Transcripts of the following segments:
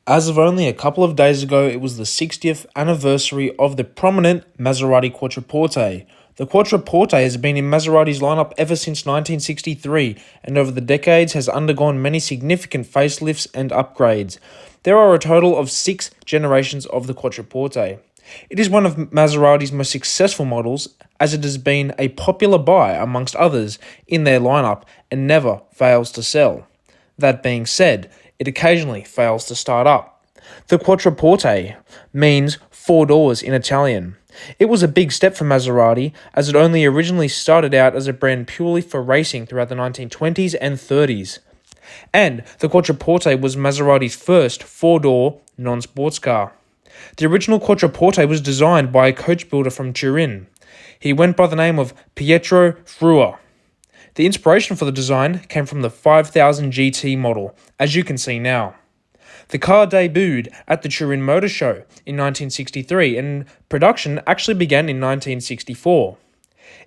As of only a couple of days ago, it was the 60th anniversary of the prominent Maserati Quattroporte. The Quattroporte has been in Maserati's lineup ever since 1963 and over the decades has undergone many significant facelifts and upgrades. There are a total of 6 generations of the Quattroporte. It is one of Maserati's most successful models as it has been a popular buy amongst others in their lineup and never fails to sell. That being said, it occasionally fails to start up. The Quattroporte means 4 doors in Italian. It was a big step for Maserati as it only originally started out as a brand purely for racing throughout the 1920s and 30s. And the Quattroporte was Maserati's first 4-door non-sports car. The original Quattroporte was designed by a coach builder from Turin. He went by the name of Pietro Frua. The inspiration for the design came from the 5000 GT model, as you can see now. The car debuted at the Turin Motor Show in 1963 and production actually began in 1964.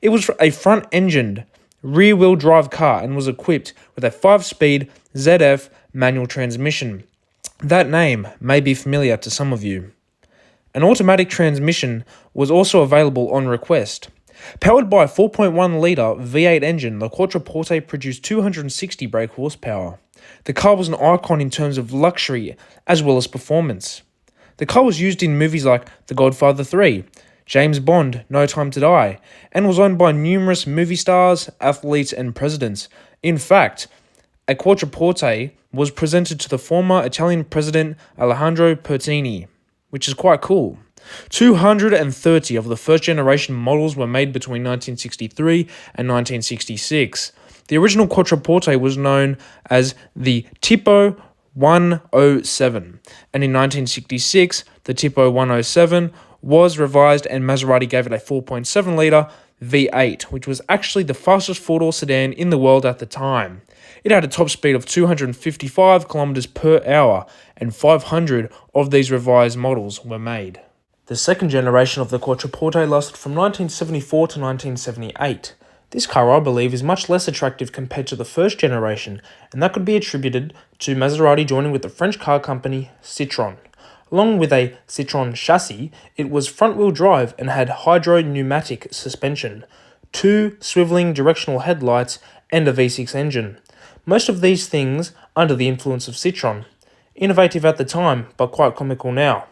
It was a front-engined, rear-wheel drive car and was equipped with a 5-speed ZF manual transmission. That name may be familiar to some of you. An automatic transmission was also available on request. Powered by a 4.1-litre V8 engine, the Quattroporte produced 260 brake horsepower. The car was an icon in terms of luxury as well as performance. The car was used in movies like The Godfather 3, James Bond, No Time to Die, and was owned by numerous movie stars, athletes, and presidents. In fact, a Quattroporte was presented to the former Italian president Alessandro Pertini, which is quite cool. 230 of the first-generation models were made between 1963 and 1966. The original Quattroporte was known as the Tipo 107, and in 1966, the Tipo 107 was revised and Maserati gave it a 4.7-litre V8, which was actually the fastest 4-door sedan in the world at the time. It had a top speed of 255 kilometers per hour, and 500 of these revised models were made. The second generation of the Quattroporte lasted from 1974 to 1978. This car, I believe, is much less attractive compared to the first generation, and that could be attributed to Maserati joining with the French car company Citroën. Along with a Citroën chassis, it was front-wheel drive and had hydro-pneumatic suspension, 2 swiveling directional headlights, and a V6 engine. Most of these things under the influence of Citroën. Innovative at the time, but quite comical now.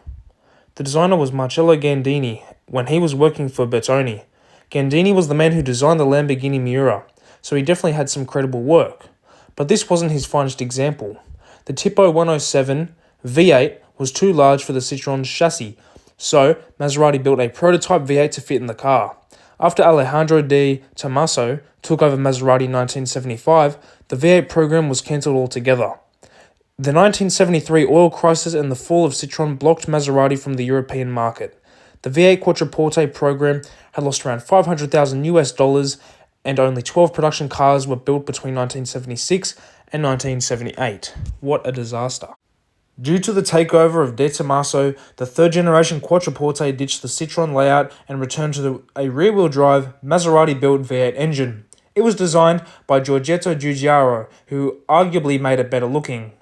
The designer was Marcello Gandini when he was working for Bertone. Gandini was the man who designed the Lamborghini Miura, so he definitely had some credible work. But this wasn't his finest example. The Tipo 107 V8 was too large for the Citroën's chassis, so Maserati built a prototype V8 to fit in the car. After Alejandro de Tomaso took over Maserati in 1975, the V8 program was cancelled altogether. The 1973 oil crisis and the fall of Citroën blocked Maserati from the European market. The V8 Quattroporte program had lost around $500,000 and only 12 production cars were built between 1976 and 1978. What a disaster. Due to the takeover of De Tomaso, the third generation Quattroporte ditched the Citroën layout and returned to a rear-wheel drive Maserati-built V8 engine. It was designed by Giorgetto Giugiaro, who arguably made it better looking.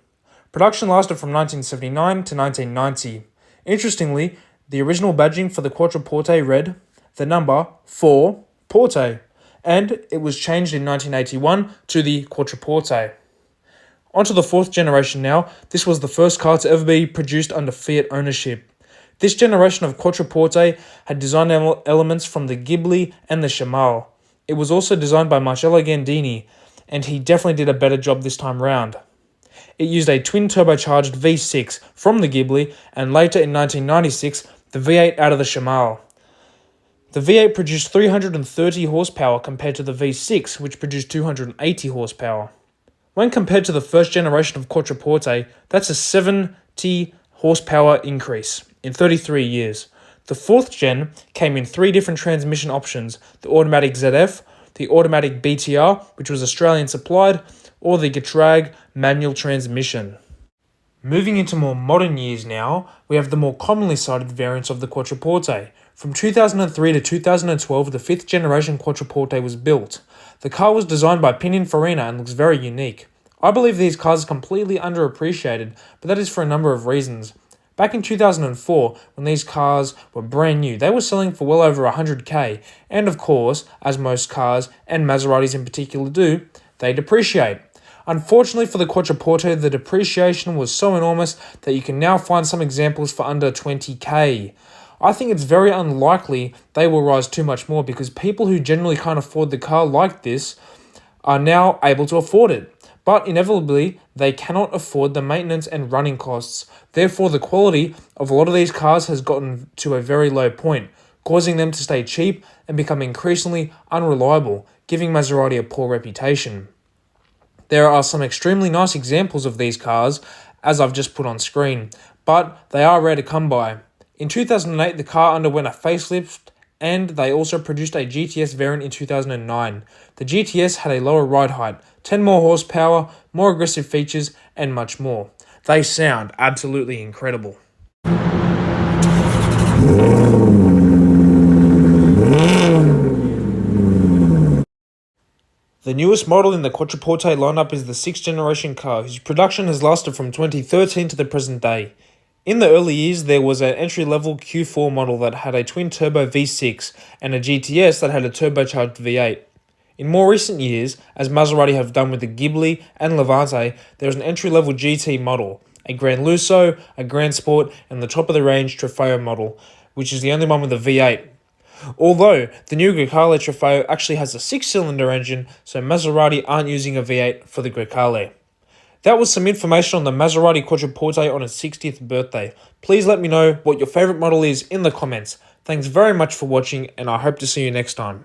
Production lasted from 1979 to 1990. Interestingly, the original badging for the Quattroporte read the number 4 Porte, and it was changed in 1981 to the Quattroporte. Onto the fourth generation now. This was the first car to ever be produced under Fiat ownership. This generation of Quattroporte had design elements from the Ghibli and the Shamal. It was also designed by Marcello Gandini, and he definitely did a better job this time round. It used a twin-turbocharged V6 from the Ghibli, and later in 1996, the V8 out of the Shamal. The V8 produced 330 horsepower compared to the V6, which produced 280 horsepower. When compared to the first generation of Quattroporte, that's a 70 horsepower increase in 33 years. The fourth gen came in 3 different transmission options: the automatic ZF, the automatic BTR, which was Australian supplied, or the Getrag manual transmission. Moving into more modern years now, we have the more commonly cited variants of the Quattroporte. From 2003 to 2012, the 5th generation Quattroporte was built. The car was designed by Pininfarina and looks very unique. I believe these cars are completely underappreciated, but that is for a number of reasons. Back in 2004, when these cars were brand new, they were selling for well over 100k, and of course, as most cars, and Maseratis in particular do, they depreciate. Unfortunately for the Quattroporte, the depreciation was so enormous that you can now find some examples for under 20k. I think it's very unlikely they will rise too much more because people who generally can't afford the car like this are now able to afford it. But inevitably, they cannot afford the maintenance and running costs. Therefore, the quality of a lot of these cars has gotten to a very low point, causing them to stay cheap and become increasingly unreliable, giving Maserati a poor reputation. There are some extremely nice examples of these cars, as I've just put on screen, but they are rare to come by. In 2008, the car underwent a facelift, and they also produced a GTS variant in 2009. The GTS had a lower ride height, 10 more horsepower, more aggressive features, and much more. They sound absolutely incredible. The newest model in the Quattroporte lineup is the 6th generation car, whose production has lasted from 2013 to the present day. In the early years, there was an entry-level Q4 model that had a twin-turbo V6 and a GTS that had a turbocharged V8. In more recent years, as Maserati have done with the Ghibli and Levante, there is an entry-level GT model, a Gran Lusso, a Gran Sport, and the top-of-the-range Trofeo model, which is the only one with a V8. Although, the new Grecale Trofeo actually has a 6-cylinder engine, so Maserati aren't using a V8 for the Grecale. That was some information on the Maserati Quattroporte on its 60th birthday. Please let me know what your favourite model is in the comments. Thanks very much for watching, and I hope to see you next time.